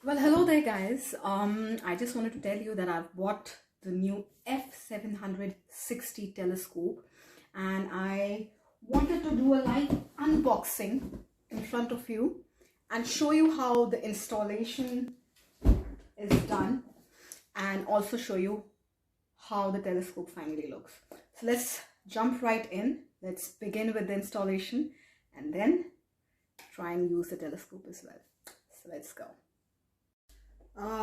Well, hello there guys. I just wanted to tell you that I've bought the new F760 telescope and I wanted to do a live unboxing in front of you and show you how the installation is done and also show you how the telescope finally looks. So let's jump right in. Let's begin with the installation and then try and use the telescope as well. So let's go.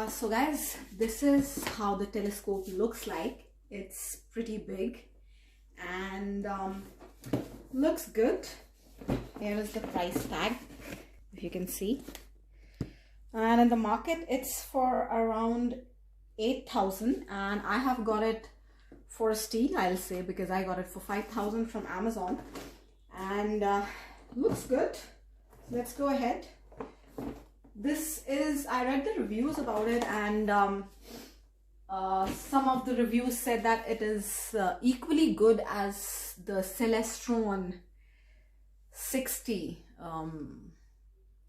So guys, this is how the telescope looks like. It's pretty big and looks good. Here is the price tag, if you can see, and in the market it's for around 8,000 and I have got it for a steal, I'll say, because I got it for 5,000 from Amazon and looks good. Let's go ahead. I read the reviews about it and some of the reviews said that it is equally good as the Celestron 60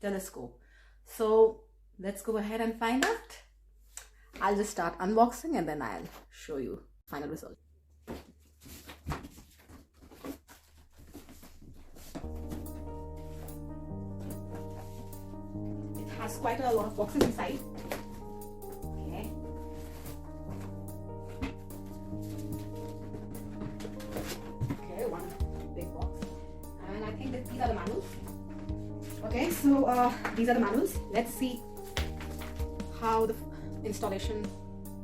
telescope. So let's go ahead and find out. I'll just start unboxing and then I'll show you final result. Has quite a lot of boxes inside. Okay. Okay, one big box. And I think that these are the manuals. Okay, so these are the manuals. Let's see how the installation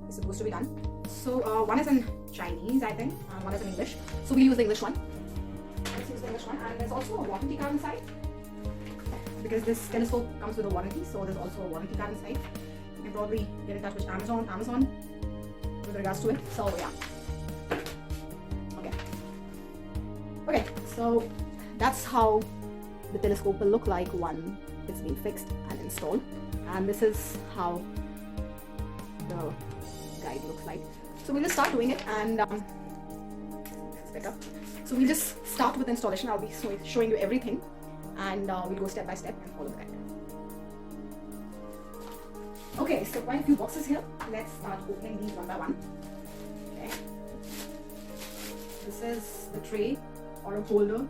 is supposed to be done. So one is in Chinese, I think, and one is in English. So we'll use the English one. Let's use the English one. And there's also a warranty card inside, because this telescope comes with a warranty, so there's also a warranty card inside. You can probably get in touch with Amazon with regards to it. So yeah. Okay, so that's how the telescope will look like when it's been fixed and installed. And this is how the guide looks like. So we'll just start doing it and so we'll just start with the installation. I'll be showing you everything. And we'll go step by step and follow the guide. Okay, so quite a few boxes here. Let's start opening these one by one. Okay. This is the tray or a holder,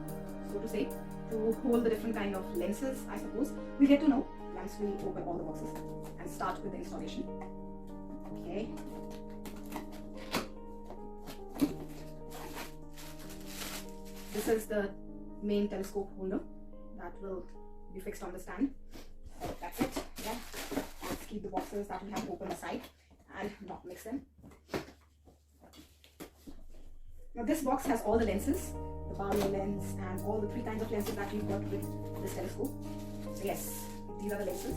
so to say, to hold the different kind of lenses, I suppose. We'll get to know once we open all the boxes and start with the installation. Okay. This is the main telescope holder that will be fixed on the stand. So that's it. Yeah. Let's keep the boxes that we have open aside and not mix them. Now this box has all the lenses, the Barlow lens and all the three kinds of lenses that we've got with this telescope. So yes, these are the lenses.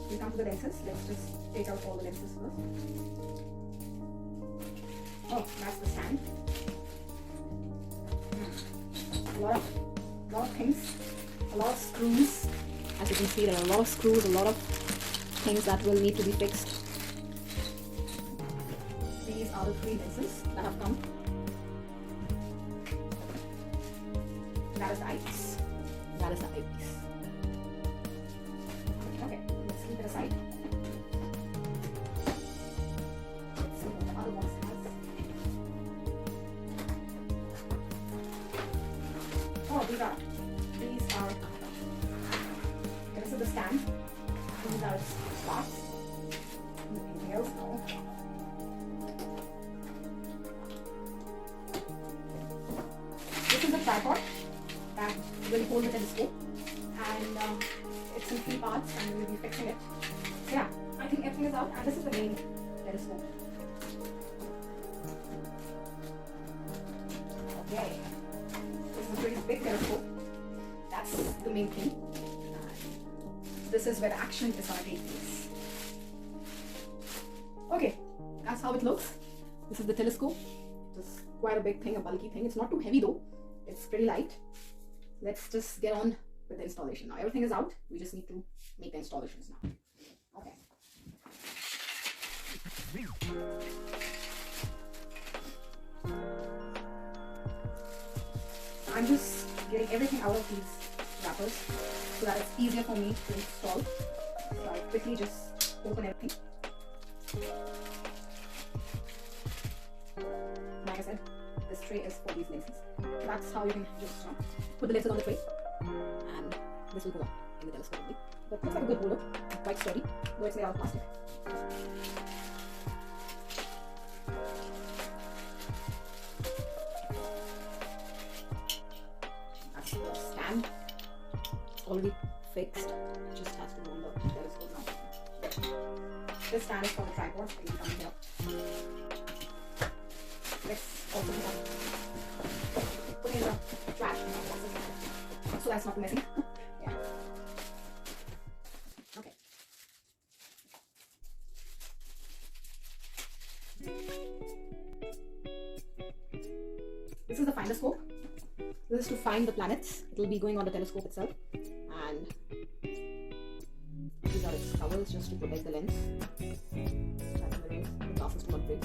We come to the lenses. Let's just take out all the lenses first. Oh, that's the stand. A lot of things. A lot of screws. As you can see, there are a lot of screws, a lot of things that will need to be fixed. These are the three lenses that have come. That is the eyepiece. That is the eyepiece. Okay, let's keep it aside. Let's see what the other box has. Oh, these are. Okay, this is the stand. These are its parts. Anything else? No. This is the tripod that will hold the telescope, and it's in three parts, and we'll be fixing it. So yeah, I think everything is out, and this is the main telescope. Okay, this is a pretty big telescope. That's the main thing. This is where the action is going to take place. Okay, that's how it looks. This is the telescope. It's quite a big thing, a bulky thing. It's not too heavy though. It's pretty light. Let's just get on with the installation. Now everything is out. We just need to make the installations now. Okay. I'm just getting everything out of these wrappers so that it's easier for me to install. So I quickly just open everything. Like I said, this tray is for these lenses. So that's how you can just put the lenses on the tray, and this will go up in the telescope only. But looks like a good holder, quite sturdy, though it's made out of plastic. That's the stand, already fixed. It just has to go on the telescope now. This stand is for the tripod, so you can come here. Let's also put in the trash so that's not too messy. Yeah. Okay. This is the finder scope. This is to find the planets. It will be going on the telescope itself, and these are its covers just to protect the lens. That's the mirrors, the glasses to not break.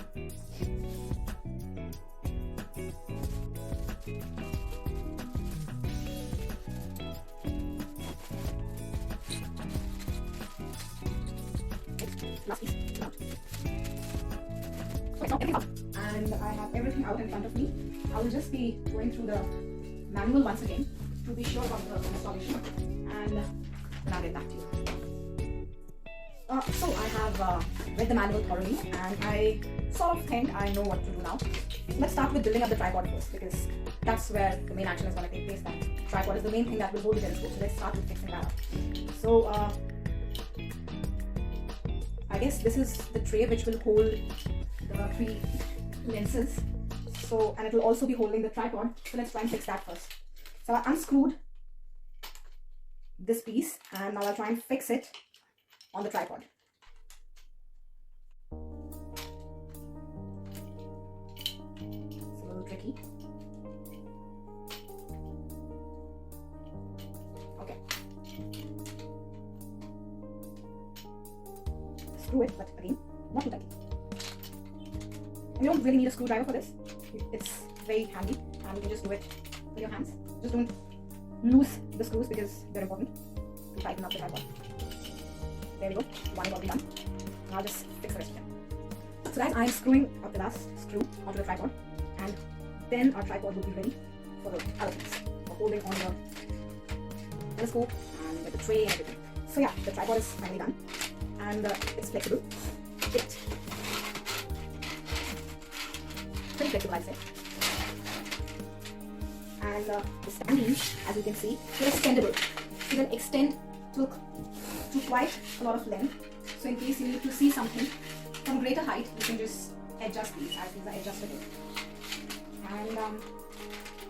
Last piece out. So it's not everything out. And I have everything out in front of me. I will just be going through the manual once again to be sure about the installation, and then I'll get back to you. So I have read the manual thoroughly, and I sort of think I know what to do now. Let's start with building up the tripod first, because that's where the main action is going to take place. That tripod is the main thing that will hold the telescope. So let's start with fixing that up. So I guess this is the tray which will hold the 3 lenses. So, and it will also be holding the tripod. So let's try and fix that first. So I unscrewed this piece, and now I'll try and fix it on the tripod. It's a little tricky. Okay. Screw it, but again, not too tightly. And you don't really need a screwdriver for this. It's very handy, and you can just do it with your hands. Just don't loose the screws because they're important to tighten up the tripod. There we go, one is already done. Now I'll just fix the rest of them. So guys, I'm screwing up the last screw onto the tripod, and then our tripod will be ready for the other piece, for holding on the telescope and with the tray and everything. So yeah, the tripod is finally done, and it's flexible. It's pretty flexible, I'd say. And the standees, as you can see, they're extendable. So they'll extend to quite a lot of length. So in case you need to see something from greater height, you can just adjust these, as these are adjustable. And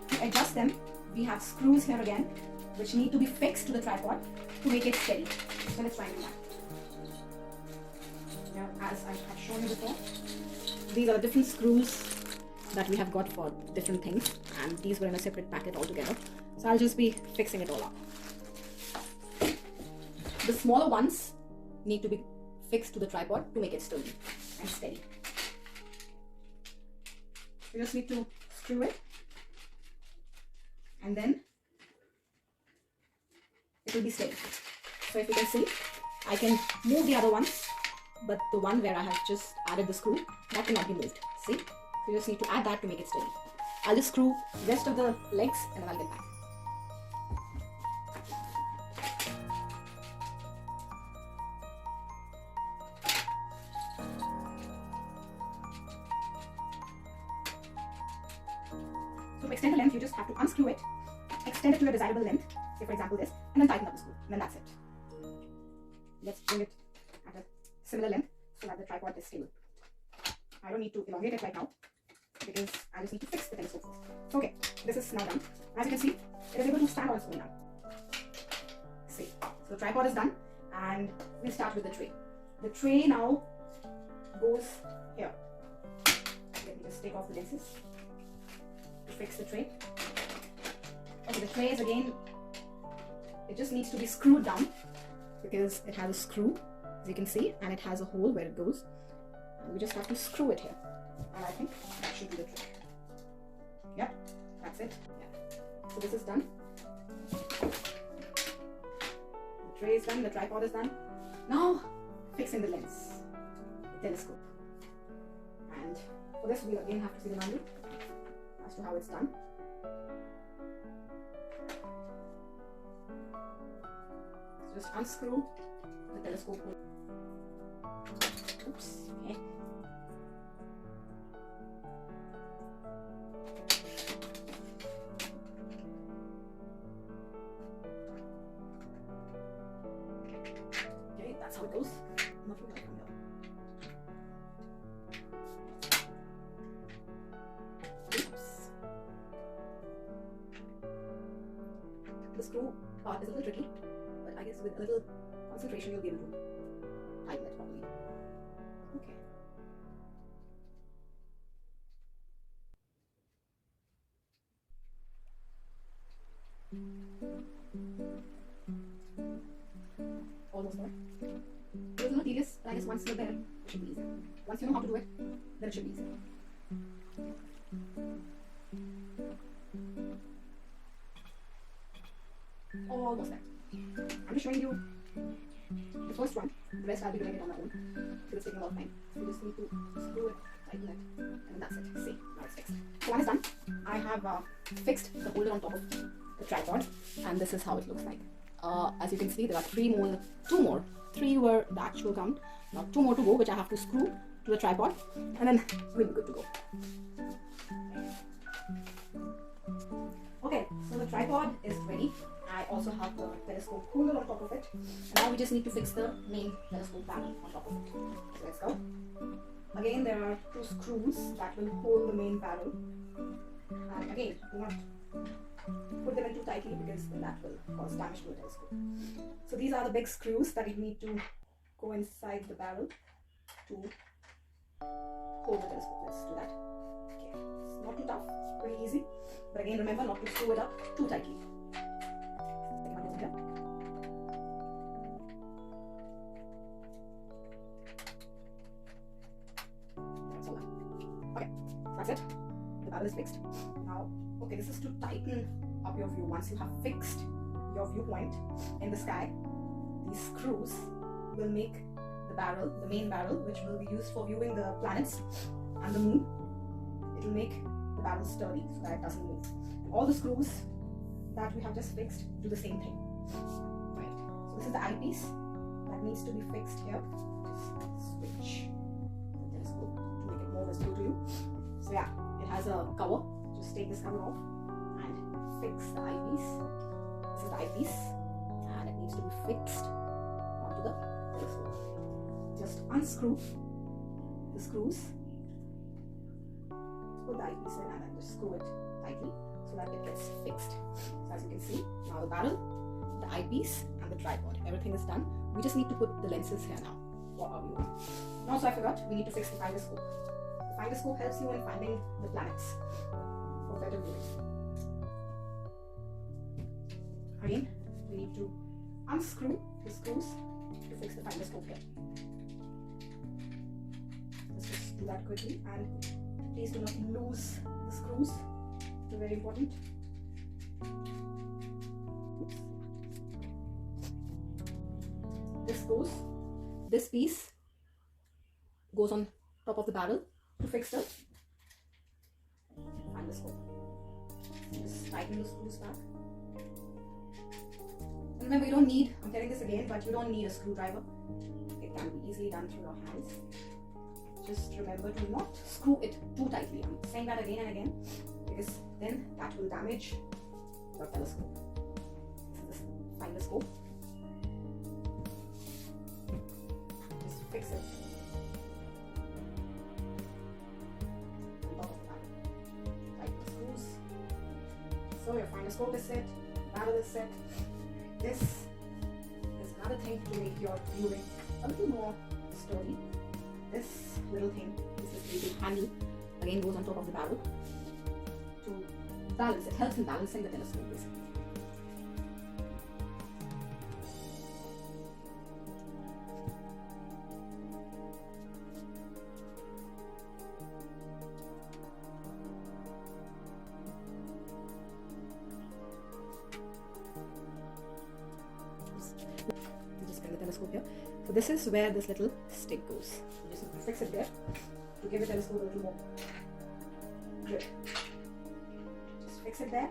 to adjust them, we have screws here again, which need to be fixed to the tripod to make it steady. So let's try and do that. Now, as I have shown you before, these are the different screws that we have got for different things, and these were in a separate packet altogether. So I'll just be fixing it all up. The smaller ones need to be fixed to the tripod to make it sturdy and steady. You just need to screw it, and then it will be steady. So if you can see, I can move the other ones, but the one where I have just added the screw, that cannot be moved. See? So you just need to add that to make it steady. I'll just screw the rest of the legs, and then I'll get back. So to extend the length, you just have to unscrew it, extend it to a desirable length, say for example this, and then tighten up the screw, and then that's it. Let's bring it at a similar length so that the tripod is stable. I don't need to elongate it right now, because I just need to fix the telescope first. So okay, this is now done. As you can see, it is able to stand on its own now. See, so the tripod is done, and we'll start with the tray. The tray now goes here. Let me just take off the lenses to fix the tray. Okay, the tray is again, it just needs to be screwed down because it has a screw, as you can see, and it has a hole where it goes. And we just have to screw it here. And I think that should be the trick. Yep, that's it. Yeah. So this is done. The tray is done, the tripod is done. Now fixing the lens, the telescope. And for this we again have to see the manual as to how it's done. So just unscrew the telescope. Oops, okay. Okay, that's how it goes. Nothing like from here. Oops. The screw part is a little tricky, but I guess with a little concentration you'll be able to tighten it properly. Okay. Almost there. It was a little tedious, but I guess once you're there, it should be easy. Once you know how to do it, then it should be easy. Almost there. I'm just showing you the first one. The rest I'll be doing it on my own. So it's taking a lot of time. So you just need to screw it, tighten it, and that's it. See, now it's fixed. So one is done. I have fixed the holder on top of the tripod, and this is how it looks like. As you can see, there are two more. Three were the actual count. Now two more to go, which I have to screw to the tripod, and then we'll be good to go. Okay, so the tripod is ready. I also have the telescope holder on top of it. And now we just need to fix the main telescope panel on top of it. So let's go. Again, there are two screws that will hold the main barrel. And again, do not put them in too tightly because then that will cause damage to the telescope. So these are the big screws that you need to go inside the barrel to hold the telescope. Let's do that. Okay, it's not too tough, it's pretty easy. But again, remember not to screw it up too tightly. Here. That's all done. Okay, that's it. The barrel is fixed. Now, okay, this is to tighten up your view. Once you have fixed your viewpoint in the sky, these screws will make the barrel, the main barrel, which will be used for viewing the planets and the moon. It will make the barrel sturdy so that it doesn't move. And all the screws that we have just fixed do the same thing. Right. So this is the eyepiece that needs to be fixed here. Just switch the telescope to make it more visible to you. So yeah, it has a cover. Just take this cover off and fix the eyepiece. This is the eyepiece, and it needs to be fixed onto the telescope. Just unscrew the screws. Put the eyepiece in and then just screw it tightly so that it gets fixed. So as you can see, now the barrel, the eyepiece, and the tripod, everything is done. We just need to put the lenses here now. What are we on? And also I forgot, we need to fix the finder scope. The finder scope helps you in finding the planets for better viewing. Again, we need to unscrew the screws to fix the finder scope here. Let's just do that quickly, and please do not lose the screws. They're very important. Oops. This piece goes on top of the barrel to fix the finder scope. Just tighten the screws back. And remember, you don't need, I'm telling this again, but you don't need a screwdriver. It can be easily done through your hands. Just remember to not screw it too tightly. I'm saying that again and again because then that will damage your telescope. This is the finder scope. Just fix it on top of the barrel. Tighten the screws. So your finder scope is set, barrel is set. This is another thing to make your viewing a little more sturdy. This little thing, this little handle, again goes on top of the barrel to balance. It helps in balancing the telescope basically. Just bring the telescope here. So this is where this little stick goes. You just fix it there to give the telescope a little more grip. Just fix it there.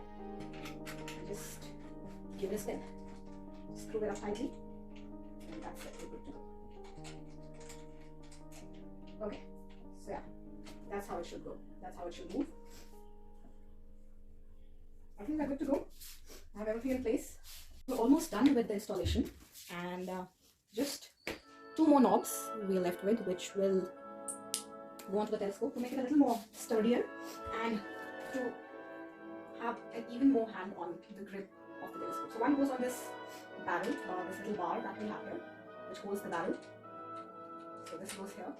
And just give it a spin. Screw it up tightly. And that's it. We're good to go. Okay. So yeah, that's how it should go. That's how it should move. I think we're good to go. I have everything in place. We're almost done with the installation, and just 2 more knobs we're left with, which will go onto the telescope to make it a little more sturdier and to have an even more hand on the grip of the telescope. So one goes on this barrel, this little bar that we have here, which holds the barrel. So this goes here,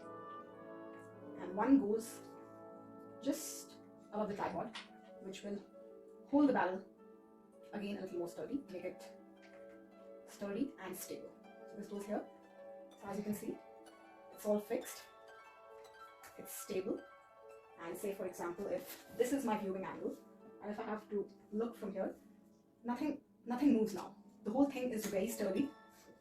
and one goes just above the tripod, which will hold the barrel again a little more sturdy, make it sturdy and stable. So this goes here. So as you can see, it's all fixed, it's stable, and say for example, if this is my viewing angle, and if I have to look from here, nothing moves now. The whole thing is very sturdy,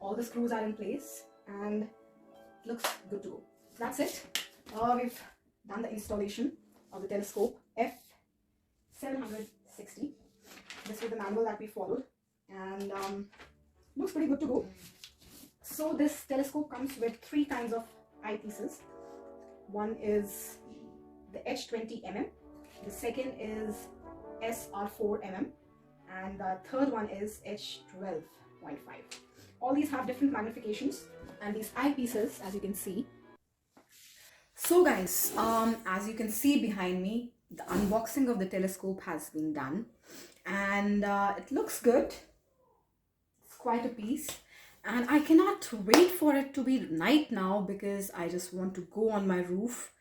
all the screws are in place, and it looks good to go. So that's it. We've done the installation of the telescope F760. This was the manual that we followed, and looks pretty good to go. So this telescope comes with 3 kinds of eyepieces. One is the H20 mm, the second is SR4 mm, and the third one is H12.5. All these have different magnifications, and these eyepieces, as you can see. So guys, as you can see behind me, the unboxing of the telescope has been done, and it looks good. It's quite a piece, and I cannot wait for it to be night now, because I just want to go on my roof,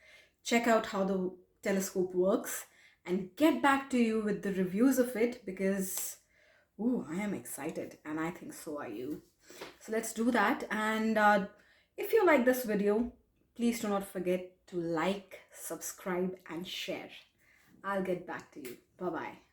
check out how the telescope works, and get back to you with the reviews of it, because I am excited, and I think so are you. So let's do that. And if you like this video, please do not forget to like, subscribe and share. I'll get back to you. Bye bye.